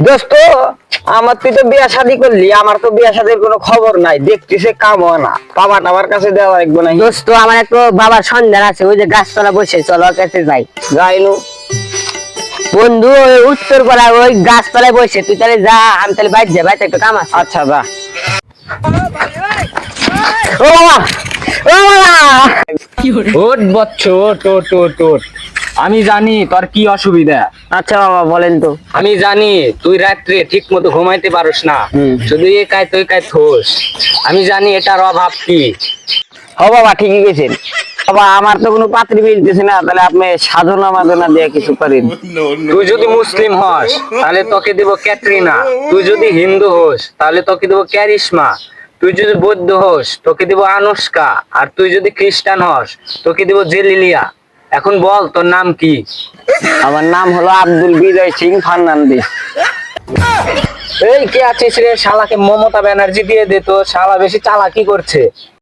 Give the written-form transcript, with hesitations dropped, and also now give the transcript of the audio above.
দোস্ত, আমার তুই তো বিয়া শাদী করলি, আমার তো বিয়া শাদীর কোনো খবর নাই, দেখতেছে কাম হয় না, বাবা টাবার কাছে দেওয়া লাগবে না। দোস্ত আমার একটু বাবার সন্ধান আছে, ওই যে গাছতলা বসে, চলো ওর কাছে যাই। যাইনু। বন্ধু ওই উত্তর পাড়া ওই গাছতলায় বসে, তুই তাহলে যা, আমি তাহলে বাইরে যাই, বাইরে একটু কাম আছে। আচ্ছা যা। ও বাবা, ও বাবা। ওট বচ্চ, ওট ওট ওট ওট। আমি জানি তোর কি অসুবিধা। আচ্ছা বাবা বলেন তো। আমি জানি তুই রাত্রে ঠিক মতো ঘুমাইতে পারস না, শুধু একাই তুই কাই থোস। আমি জানি এটার অভাব কি। ও বাবা ঠিকই গেছেন। বাবা আমার তো কোনো পাত্রী মিলতেছে না, তাহলে আপনি সাধনা মাদনা দিয়ে কিছু করেন। তুই যদি মুসলিম হস তাহলে তোকে দেব ক্যাটরিনা, তুই যদি হিন্দু হস তাহলে তোকে দেব ক্যারিশমা, তুই যদি বৌদ্ধ হস তোকে দেব আনুষ্কা, আর তুই যদি খ্রিস্টান হস তোকে দেব জেলিলিয়া। এখন বল তোর নাম কি? আমার নাম হলো আব্দুল বিজয় সিং ফার্নান্ডিস। এই কে আছিস রে? শালাকে মমতা ব্যানার্জি দিয়ে দে তো, শালা বেশি চালাকি করছে।